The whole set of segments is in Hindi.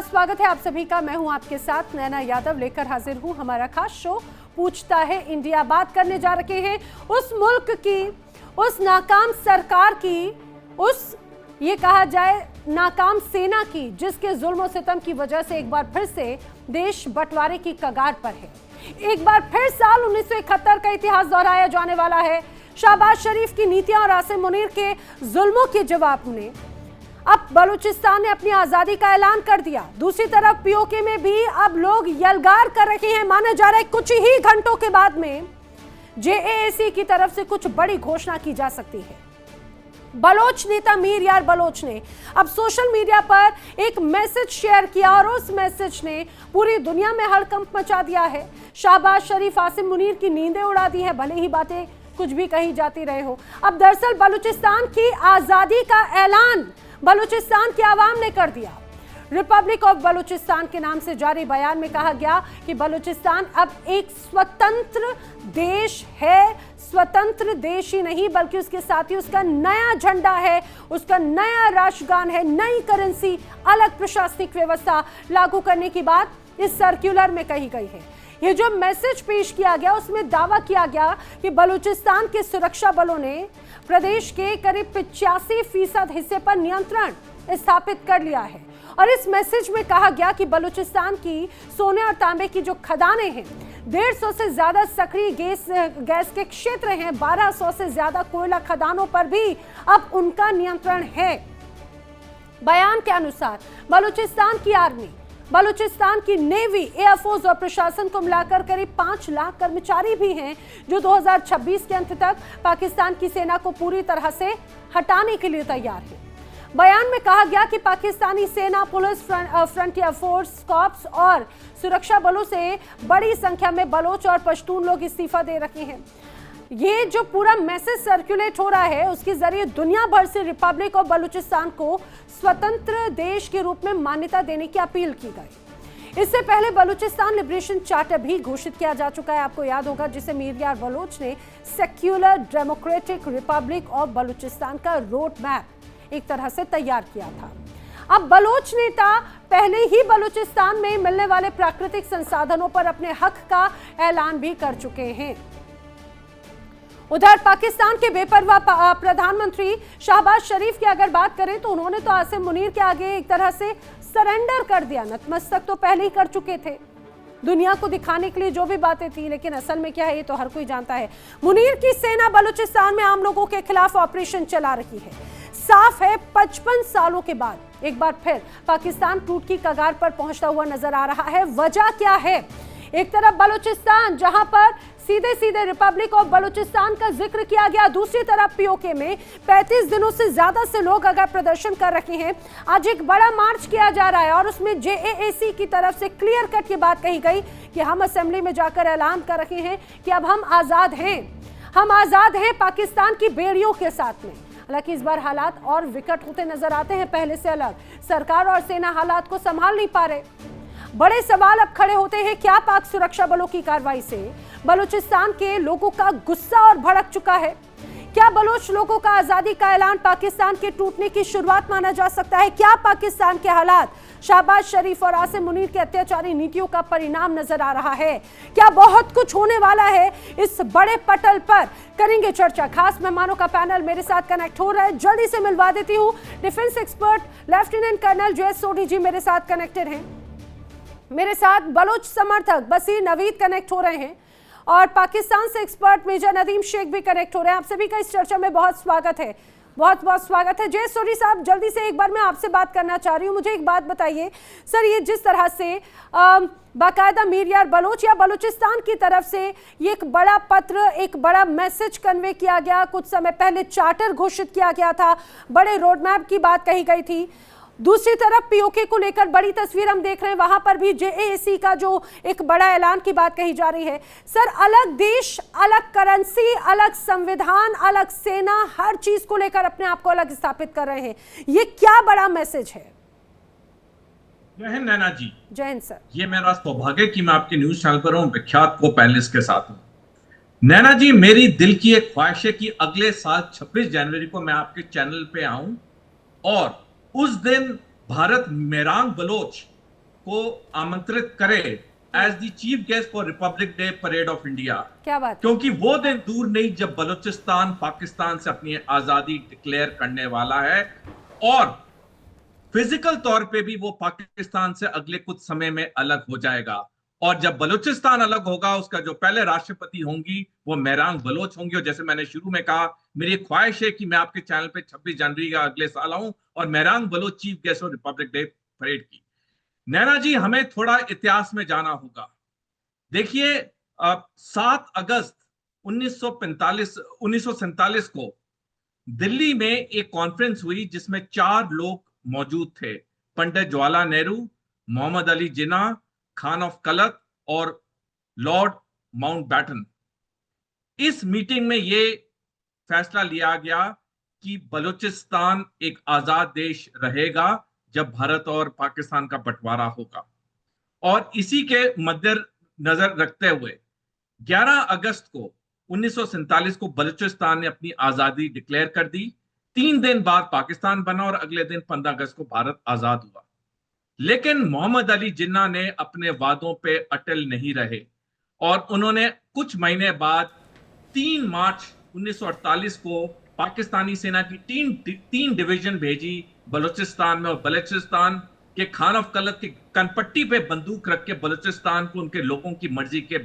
बहुत स्वागत है आप सभी का। मैं हूं आपके साथ नैना यादव, लेकर हाजिर हूं हमारा खास शो पूछता है इंडिया। बात करने जा रहे हैं उस मुल्क की, उस नाकाम सरकार की, उस ये कहा जाए नाकाम सेना की, जिसके जुल्म और सितम की वजह से एक बार फिर से देश बंटवारे की कगार पर है। एक बार फिर साल 1971 का इतिहास दोहराया जाने वाला है। शहबाज शरीफ की नीतियां और आसिम मुनीर के जुल्मों के जवाब में अब बलूचिस्तान ने अपनी आजादी का ऐलान कर दिया। दूसरी तरफ पीओके में भी अब लोग यलगार कर रहे हैं। माना जा रहा है कुछ ही घंटों के बाद में जेएसी की तरफ से कुछ बड़ी घोषणा की जा सकती है। बलोच नेता मीर यार बलोच ने अब सोशल मीडिया पर एक मैसेज शेयर किया और उस मैसेज ने पूरी दुनिया में हड़कंप मचा दिया है। शहबाज शरीफ, आसिम मुनीर की नींदें उड़ा दी है, भले ही बातें कुछ भी कही जाती रहे हो। अब दरअसल बलूचिस्तान की आजादी का ऐलान बलूचिस्तान की आवाम ने कर दिया। रिपब्लिक ऑफ बलूचिस्तान के नाम से जारी बयान में कहा गया कि बलूचिस्तान अब एक स्वतंत्र देश है। स्वतंत्र देश ही नहीं बल्कि उसके साथ ही उसका नया झंडा है, उसका नया राष्ट्रगान है, नई करेंसी, अलग प्रशासनिक व्यवस्था लागू करने की बात इस सर्कुलर में कही गई है। ये जो मैसेज पेश किया गया उसमें दावा किया गया कि बलूचिस्तान के सुरक्षा बलों ने प्रदेश के करीब 85% हिस्से पर नियंत्रण स्थापित कर लिया है। और इस मैसेज में कहा गया कि बलूचिस्तान की सोने और तांबे की जो खदानें हैं, 150 से ज्यादा सक्रिय गैस के क्षेत्र हैं, 1200 से ज्यादा कोयला खदानों पर भी अब उनका नियंत्रण है। बयान के अनुसार बलूचिस्तान की आर्मी, बलूचिस्तान की नेवी, एयरफोर्स और प्रशासन को मिलाकर करीब 5 लाख कर्मचारी भी हैं, जो 2026 के अंत तक पाकिस्तान की सेना को पूरी तरह से हटाने के लिए तैयार है। बयान में कहा गया कि पाकिस्तानी सेना, पुलिस, फ्रंटियर फोर्स, कॉप्स और सुरक्षा बलों से बड़ी संख्या में बलोच और पश्तून लोग इस्तीफा दे रखे हैं। ये जो पूरा मैसेज सर्कुलेट हो रहा है उसके जरिए दुनिया भर से रिपब्लिक ऑफ बलूचिस्तान को स्वतंत्र देश के रूप में मान्यता देने की अपील की गई। इससे पहले बलूचिस्तान लिबरेशन चार्टर भी घोषित किया जा चुका है, आपको याद होगा, जिसे मीर यार बलोच ने secular democratic Republic of Balochistan का रोड मैप एक तरह से तैयार किया था। अब बलोच नेता पहले ही बलूचिस्तान में मिलने वाले प्राकृतिक संसाधनों पर अपने हक का ऐलान भी कर चुके हैं। उधर पाकिस्तान के बेपरवाह प्रधानमंत्री शहबाज शरीफ की अगर बात करें तो उन्होंने तो आसिम मुनीर के आगे एक तरह से सरेंडर कर दिया। नतमस्तक तो पहले ही कर चुके थे, दुनिया को दिखाने के लिए जो भी बातें थी, लेकिन असल में क्या है ये तो हर कोई जानता है। मुनीर की सेना बलूचिस्तान में आम लोगों के खिलाफ ऑपरेशन चला रही है। साफ है 55 सालों के बाद एक बार फिर पाकिस्तान टूट की कगार पर पहुंचता हुआ नजर आ रहा है। वजह क्या है? एक तरफ बलूचिस्तान जहां पर सीधे सीधे रिपब्लिक ऑफ बलूचिस्तान का जिक्र किया गया, दूसरी तरफ पीओके में 35 दिनों से ज्यादा से लोग अगर प्रदर्शन कर रहे हैं। आज एक बड़ा मार्च किया जा रहा है और उसमें जेएसी की तरफ से क्लियर कट की बात कही गई कि हम असेंबली में जाकर ऐलान कर रहे हैं कि अब हम आजाद हैं, हम आजाद हैं पाकिस्तान की बेड़ियों के साथ में। हालांकि इस बार हालात और विकट होते नजर आते हैं पहले से अलग। सरकार और सेना हालात को संभाल नहीं पा रहे। बड़े सवाल अब खड़े होते हैं, क्या पाक सुरक्षा बलों की कार्रवाई से बलूचिस्तान के लोगों का गुस्सा और भड़क चुका है? क्या बलोच लोगों का आजादी का ऐलान पाकिस्तान के टूटने की शुरुआत माना जा सकता है? क्या पाकिस्तान के हालात शहबाज शरीफ और आसिम मुनीर के अत्याचारी नीतियों का परिणाम नजर आ रहा है? क्या बहुत कुछ होने वाला है इस बड़े पटल पर? करेंगे चर्चा। खास मेहमानों का पैनल मेरे साथ कनेक्ट हो रहा है, जल्दी से मिलवा देती हूँ। Defence expert lieutenant colonel JS Soni ji मेरे साथ कनेक्टेड हैं, मेरे साथ बलोच समर्थक बसीर नवीद कनेक्ट हो रहे हैं और पाकिस्तान से एक्सपर्ट मेजर नदीम शेख भी कनेक्ट हो रहे हैं। आप सभी का इस चर्चा में बहुत स्वागत है, बहुत बहुत स्वागत है। JS सोनी साहब, जल्दी से एक बार मैं आपसे बात करना चाह रही हूँ। मुझे एक बात बताइए सर, ये जिस तरह से बाकायदा मीर यार बलोच या बलूचिस्तान की तरफ से ये एक बड़ा पत्र, एक बड़ा मैसेज कन्वे किया गया, कुछ समय पहले चार्टर घोषित किया गया था, बड़े रोड मैप की बात कही गई थी। दूसरी तरफ पीओके को लेकर बड़ी तस्वीर हम देख रहे हैं, वहां पर भी जेएसी का जो एक बड़ा ऐलान की बात कही जा रही है। सर, अलग देश, अलग करेंसी, अलग संविधान, अलग सेना, हर चीज को लेकर अपने आप को अलग स्थापित कर रहे हैं। ये क्या बड़ा मैसेज है? जय हिंद नैना जी। जय हिंद सर। ये मेरा सौभाग्य कि मैं आपके न्यूज चैनल पर हूं, विख्यात को पैनलिस्ट के साथ हूं। नैना जी, मेरी दिल की एक ख्वाहिश है कि अगले साल 26 जनवरी को मैं आपके चैनल पे आऊं और उस दिन भारत मेरांग बलोच को आमंत्रित करे as the chief guest for Republic Day parade of India. क्या बात, क्योंकि वो दिन दूर नहीं जब बलूचिस्तान पाकिस्तान से अपनी आजादी डिक्लेयर करने वाला है, और फिजिकल तौर पे भी वो पाकिस्तान से अगले कुछ समय में अलग हो जाएगा। और जब बलूचिस्तान अलग होगा, उसका जो पहले राष्ट्रपति होंगी वो मेहरांग बलोच होंगी। और जैसे मैंने शुरू में कहा, मेरी ख्वाहिश है कि मैं आपके चैनल पे 26 जनवरी का अगले साल आऊं और मेहरांग बलोच चीफ गेस्ट और रिपब्लिक डे परेड की। नैना जी, हमें थोड़ा इतिहास में जाना होगा। देखिए, 7 अगस्त 1947 को दिल्ली में एक कॉन्फ्रेंस हुई जिसमें 4 लोग मौजूद थे, पंडित जवाहरलाल नेहरू, मोहम्मद अली जिन्ना, खान ऑफ कलत और लॉर्ड माउंटबैटन। इस मीटिंग में यह फैसला लिया गया कि बलूचिस्तान एक आजाद देश रहेगा जब भारत और पाकिस्तान का बंटवारा होगा। और इसी के मद्देनजर रखते हुए 11 अगस्त को 1947 को बलूचिस्तान ने अपनी आजादी डिक्लेयर कर दी। 3 दिन बाद पाकिस्तान बना और अगले दिन 15 अगस्त को भारत आजाद हुआ। लेकिन मोहम्मद अली जिन्ना ने अपने वादों पे अटल नहीं रहे और उन्होंने कुछ महीने बाद 3 मार्च 1948 को पाकिस्तानी सेना की 3 डिवीजन भेजी बलूचिस्तान में, और बलूचिस्तान के खान ऑफ कलत की कनपट्टी पे बंदूक रख के बलूचिस्तान को उनके लोगों की मर्जी के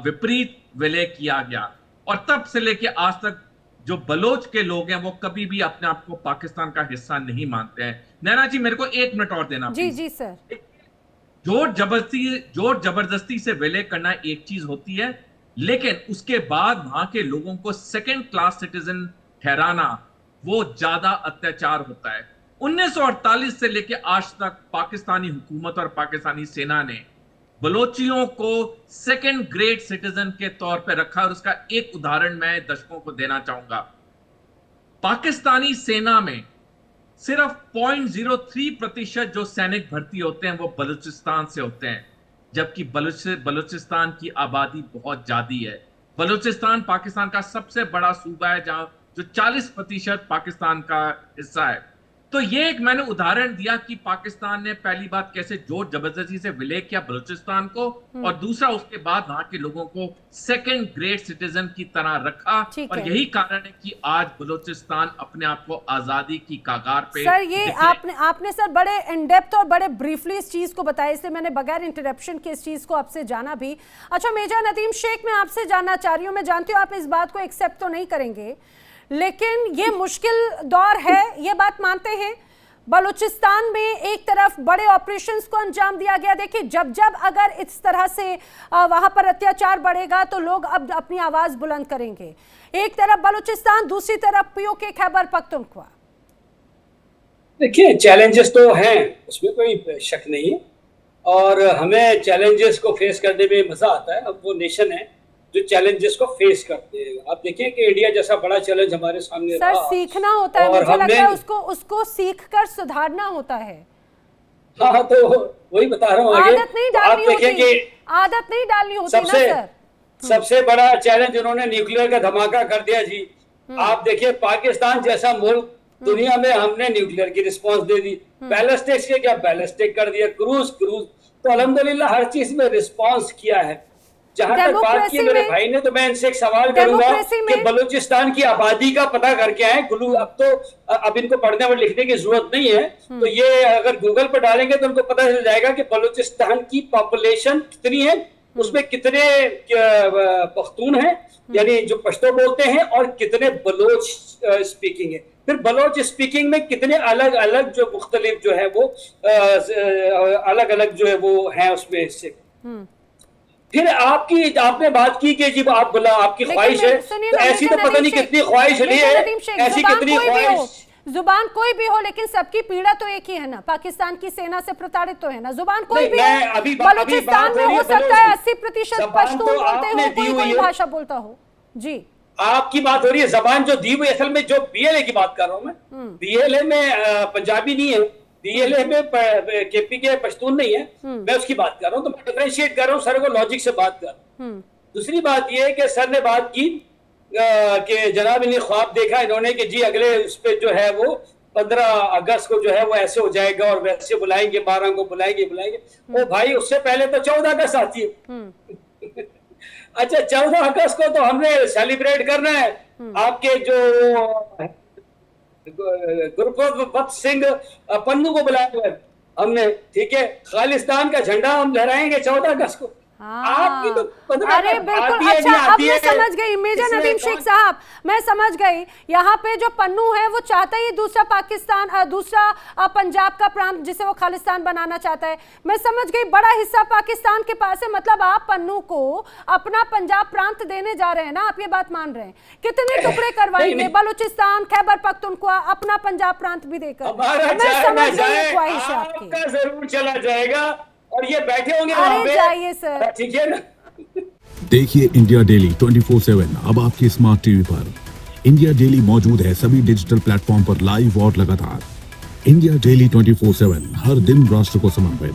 विपरीत विलय किया गया। और तब से लेके आज तक जो बलोच के लोग हैं वो कभी भी अपने आप को पाकिस्तान का हिस्सा नहीं मानते हैं। नैना जी, मेरे को 1 मिनट और देना। जी जी सर। जोर जबरदस्ती से विलय करना एक चीज होती है, लेकिन उसके बाद वहां के लोगों को सेकंड क्लास सिटीजन ठहराना वो ज्यादा अत्याचार होता है। 1948 से लेकर आज तक पाकिस्तानी हुकूमत और पाकिस्तानी सेना ने बलोचियों को सेकंड ग्रेड सिटीजन के तौर पर रखा। और उसका एक उदाहरण मैं दर्शकों को देना चाहूंगा। पाकिस्तानी सेना में सिर्फ 0.03% जो सैनिक भर्ती होते हैं वो बलूचिस्तान से होते हैं, जबकि बलूचिस्तान की आबादी बहुत ज्यादा है। बलूचिस्तान पाकिस्तान का सबसे बड़ा सूबा है जहां जो 40% पाकिस्तान का हिस्सा है। तो ये एक मैंने उदाहरण दिया कि पाकिस्तान ने पहली बात कैसे जोर जबरदस्ती से विलय किया बलूचिस्तान को, और दूसरा उसके बाद वहां के लोगों को सेकंड ग्रेड सिटीजन की तरह रखा। और यही कारण है कि आज बलूचिस्तान अपने आप को आजादी की कगार पे। सर, ये आपने सर बड़े इन डेप्थ और बड़े ब्रीफली इस चीज को बताया, इसलिए मैंने बगैर इंटरप्शन के इस चीज को आपसे जाना भी। अच्छा, मेजर नदीम शेख, मैं आपसे जानना चाह रही हूँ, मैं जानती हूँ आप इस बात को एक्सेप्ट तो नहीं करेंगे, लेकिन ये मुश्किल दौर है, ये बात मानते हैं। बलूचिस्तान में एक तरफ बड़े ऑपरेशंस को अंजाम दिया गया। देखिए, जब अगर इस तरह से वहां पर अत्याचार बढ़ेगा तो लोग अब अपनी आवाज बुलंद करेंगे। एक तरफ बलूचिस्तान, दूसरी तरफ पीओके खैबर पख्तूनख्वा। देखिए, चैलेंजेस तो हैं, उसमें कोई शक नहीं है, और हमें चैलेंजेस को फेस करने में मजा आता है। अब वो नेशन है जो चैलेंजेस को फेस करते हैं। आप देखिए कि इंडिया जैसा बड़ा चैलेंज हमारे सामने सर सीखना होता है, मुझे लगता है उसको सीखकर सुधारना होता है। हाँ, तो वही बता रहा हूँ। आदत नहीं डालनी होती ना सर। सबसे बड़ा चैलेंज उन्होंने न्यूक्लियर का धमाका कर दिया जी। आप देखिए, पाकिस्तान जैसा मुल्क दुनिया में हमने न्यूक्लियर की रिस्पॉन्स दे दी, बैलिस्टिक के क्या बैलिस्टिक कर दिया, क्रूज तो अल्हम्दुलिल्लाह हर चीज में रिस्पॉन्स किया है। जहां तक बात की मेरे भाई ने, तो मैं इनसे एक सवाल करूंगा कि बलूचिस्तान की आबादी का पता करके आए। अब इनको पढ़ने और लिखने की जरूरत नहीं है, तो ये अगर गूगल पर डालेंगे तो उनको पता चल जाएगा कि बलूचिस्तान की पॉपुलेशन कितनी है, उसमें कितने पख्तून हैं, यानी जो पश्तो बोलते हैं, और कितने बलोच स्पीकिंग है। फिर बलोच स्पीकिंग में कितने अलग अलग जो मुख्तलिफ जो है वो अलग अलग जो है वो है उसमें हिस्से। फिर आपने बात की कि जी आप बोला आपकी ख्वाहिश है, तो ऐसी तो पता नहीं कितनी ख्वाहिश रही है, ऐसी कितनी ख्वाहिश। जुबान कोई भी हो, लेकिन सबकी पीड़ा तो एक ही है ना, पाकिस्तान की सेना से प्रताड़ित तो है ना। जुबान कोई भी हो, बलूचिस्तान में हो सकता है 80% पश्तून बोलते हो, कोई भाषा बोलता हो। जी, आपकी बात हो रही है जबान जो दी हुई, असल में जो बीएलए की बात कर रहा हूँ मैं, बीएलए में पंजाबी नहीं है, बीएलए में केपी के पश्तून नहीं है, मैं उसकी बात कर रहा हूँ। तो मैं डिफरेंशिएट कर रहा हूँ, सर को लॉजिक से बात कर। दूसरी बात यह है कि सर ने बात की कि जनाब इन्हें ख्वाब देखा इन्होंने कि जी अगले उस पे जो है वो 15 अगस्त को जो है वो ऐसे हो जाएगा और वैसे बुलाएंगे, 12 को बुलाएंगे। ओ भाई, उससे पहले तो 14 अगस्त आती है। अच्छा, 14 अगस्त को तो हमने सेलिब्रेट करना है आपके जो गुरबख्श सिंह पन्नू को बुलाया हुआ है हमने, ठीक है। खालिस्तान का झंडा हम लहराएंगे 14 अगस्त को। आपकी तो अरे बिल्कुल। अच्छा, अब मैं समझ गई मेजर नदीम शेख साहब, मैं समझ गई। यहाँ पे जो पन्नू है वो चाहता है दूसरा पाकिस्तान, दूसरा पंजाब का प्रांत जिसे वो खालिस्तान बनाना चाहता है। मैं समझ गई, बड़ा हिस्सा पाकिस्तान के पास है। मतलब आप पन्नू को अपना पंजाब प्रांत देने जा रहे हैं ना, आप ये बात मान रहे हैं? कितने टुकड़े करवाएंगे? बलूचिस्तान, खैबर पख्तूनख्वा, अपना पंजाब प्रांत भी देकर। मैं समझ गई ख्वाहिश आपकी। जरूर चला जाएगा और ये बैठे होंगे। अरे जाइए सर, ठीक है ना। देखिए इंडिया डेली 24/7 अब आपके स्मार्ट टीवी पर। इंडिया डेली मौजूद है सभी डिजिटल प्लेटफॉर्म पर लाइव और लगातार। इंडिया डेली 24/7 हर दिन राष्ट्र को समर्पित।